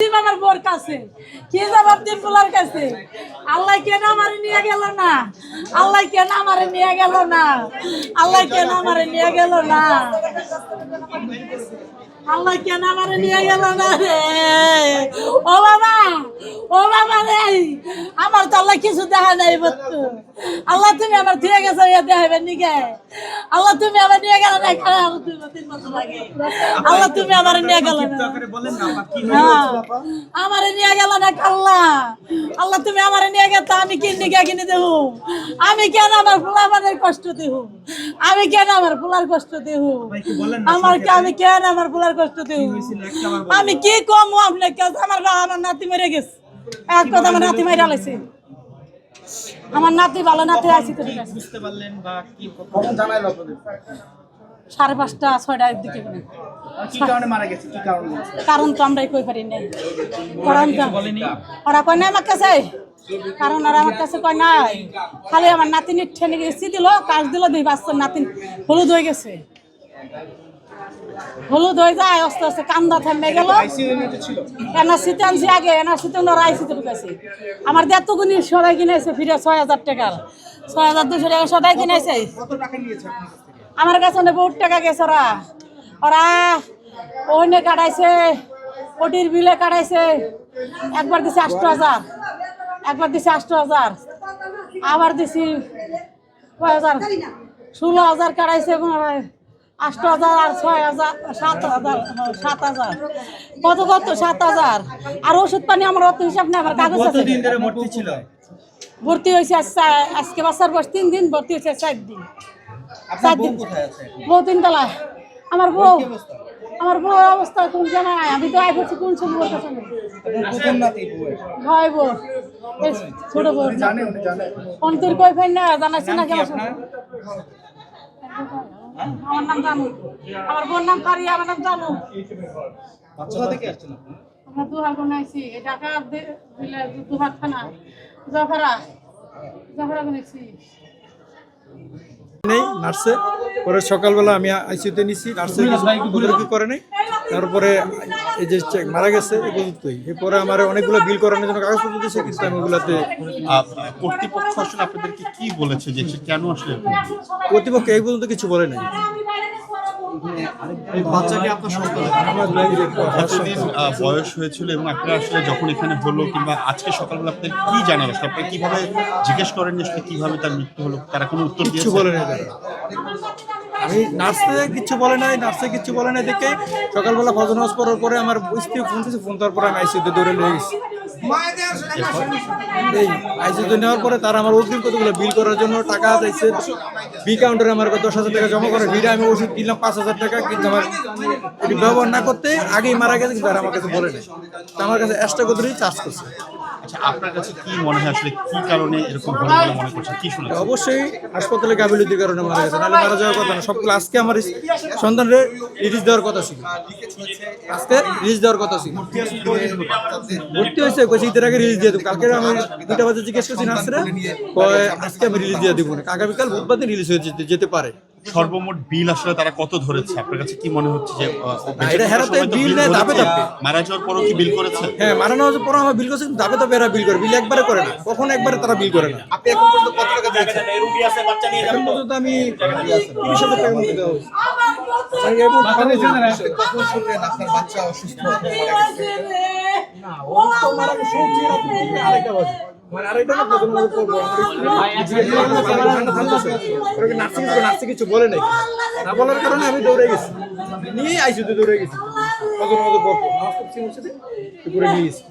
দিম আমার বোর কাছে? কি জবাব দিম পোলার কাছে? আল্লাহ কেন আমারে নিয়ে গেল না? আল্লাহ কেন আমারে নিয়ে গেল না? আল্লাহ কেন আমারে নিয়ে গেল না? আল্লাহ কেন আমারে নিয়ে গেল না রে? ও বাবা, ও বাবা রে, আমার তো আল্লাহ কিছু দেখা নাই বস্তু। আল্লাহ তুমি আমার দিয়ে গেছো দেখাবেন নিকে? আল্লাহ তুমি আমার নিয়ে গেল না? 3 বছর আগে আল্লাহ তুমি আমার নিয়ে গেল না? আমার নিয়ে গেল না আল্লাহ? আল্লাহ তুমি আমার নিয়ে গেছো, আমি কিনে দেব? আমি কেন আমার পোলাপানের কষ্ট দেব? আমি কেন আমার পোলার কষ্ট দেব? আমি কেন আমার পোলার কষ্ট দেব? আমি কি কম আপনাকে? আমার নাতি মরে গেছে। এক কথা, আমার নাতি মাইরা লাইছে। আমার নাতি ভালো নাতি আছে তো ঠিক আছে। বুঝতে পারলেন বা কি কখন জানাইলো আপনাদের? 5:30 6টার দিকে। কি কারণে মারা গেছে? কি কারণে? কারণ তো আমরাই কই পারি নাই। কারণ তো বলেনি। ওরা কয় না আমার কাছে, কারণ ওরা আমার কাছে কয় নাই। খালি আমার নাতিনি ঠেনে গেছি দিল, কাজ দিল, 2 বাচ্চার নাতিন হলুদ হয়ে গেছে। হলুদ হয়ে যায়, আস্তে আস্তে কান্দা থেমে গেল। এনআরসিতে আনছি আগে, এনআরসিতে ওনারা আইসিতে ঢুকাইছে। আমার দেড়টুকুনি সদাই কিনেছে ফিরে 6,000 টাকার, 6,200 টাকা সদাই কিনেছে। আমার কাছে বহুত টাকা গেছে। ওরা ওনে কাটাইছে, ওটির বিলে কাটাইছে। একবার দিছে 8,000, একবার দিছে 8,000, আবার দিছি 16,000 কাটাইছে। 8,000 আর 6,000 7,000 7,000 কত 7,000। আর ওষুধ পানি আমার অত হিসাব নেই, আমার কাগজ আছে। কতদিন ধরে ভর্তি ছিল? ভর্তি হয়েছে আজকে বাচ্চার বয়স 3 দিন, ভর্তি হয়েছে 4 দিন। আপনার বউ কোথায় আছে? বউ 3 তলায়। আমার বউ অবস্থা কোন জানা নাই। আমি তো আই করছি কোন সময় বলতেছে না। প্রথম নাতি বউ। হয় বউ, ছোট বউ জানে, উনি জানে। অন্তর কই ফাই না জানাইছে না কেন? আপনার আমার নাম জানু, আমার বোন নাম কারিয়া, আমার নাম জানু। কোথা থেকে আসছেন আপনি? আমরা দুহার বানাইছি, ঢাকা দিলে দুহার থানা জাফরা বানাইছি। নেই নার্সে, পরে সকালবেলা আমি আইসিইউতে নিছি। নার্সে কি করে নাই, তারপরে এই যে মারা গেছে এগুলোই। এরপরে আমার অনেকগুলো বিল করানোর জন্য কাগজপত্র দিয়েছে, কিন্তু আমি ওগুলাতে কর্তৃপক্ষ আসলে আপনাদেরকে কি বলেছে যে কেন আসলে কর্তৃপক্ষ এই পর্যন্ত কিছু বলে নাই। বাচ্চাকে আপনার সন্তান কতদিন বয়স হয়েছিল এবং আপনারা আসলে যখন এখানে হলো কিংবা আজকে সকালবেলা আপনাদের কি জানালো? আপনারা কিভাবে জিজ্ঞেস করেন যে আসলে কিভাবে তার মৃত্যু হলো? তারা কোনো উত্তর কিছু বলে নাই তারা। আমি নার্সে কিছু বলে নাই দেখে সকালবেলা ফজর নামাজ পড়ার পরে আমার স্ত্রী ফোন দিয়েছে, ফোন দেওয়ার পরে আমি আইসিইউতে দৌড়ে নিয়ে গেছি। এই আইসিইউতে নেওয়ার পরে তারা আমার অগ্রিম কতগুলো বিল করার জন্য টাকা চাইছে। বি কাউন্টারে আমার 10,000 টাকা জমা করে ভিড়ে আমি ওষুধ কিনলাম 5,000 টাকা, কিন্তু আমার এটি ব্যবহার না করতে আগেই মারা গেছে, কিন্তু আর আমার কাছে বলে নেই। তো আমার কাছে এক্সট্রা কত চার্জ করছে। আচ্ছা, আপনার কাছে কি মনে হয় আসলে কি কারণে এরকম হলো বলে মনে করছেন? কি শুনেছেন? অবশ্যই হাসপাতালে গাফিলতির কারণে মারা গেছে, নাহলে মারা যাওয়ার কথা না। সবগুলো আজকে আমার সন্তানের রিলিজ দেওয়ার কথা ছিল, আজকে রিলিজ দেওয়ার কথা ছিল। ভর্তি হয়েছে কইছে ঈদের আগে রিলিজ দিয়ে দেবো। কালকে আমি 2টা বাজে জিজ্ঞেস করছি নার্সরা, কয় আজকে আমি রিলিজ দিয়ে দেবো না, আগামীকাল বুধবার দিন রিলিজ হয়ে যেতে পারে। সর্বমোট বিল আসলে তারা কত ধরেছে? আপনার কাছে কি মনে হচ্ছে যে এটা হেরাতে বিল নেয় ধাপে ধাপে? মারা যাওয়ার পরও কি বিল করেছে? হ্যাঁ, মারানো হওয়ার পর আমার বিল করছে, ধাপে ধাপে এরা বিল করে। বিল একবারে করে না, কখনো একবারে তারা বিল করে না। আপনি এখন পর্যন্ত কত টাকা দিয়েছেন? এখন পর্যন্ত আমি 30,000 টাকার মতো দেওয়া হয়েছে। কখন শুনলেন আপনার বাচ্চা অসুস্থ? আরেকটা বাজে নার্সে কিছু বলে নাই, না বলার কারণে আমি দৌড়ে গেছি, নিয়ে আইসিইউতে দৌড়ে গেছি। নিয়ে গেছি।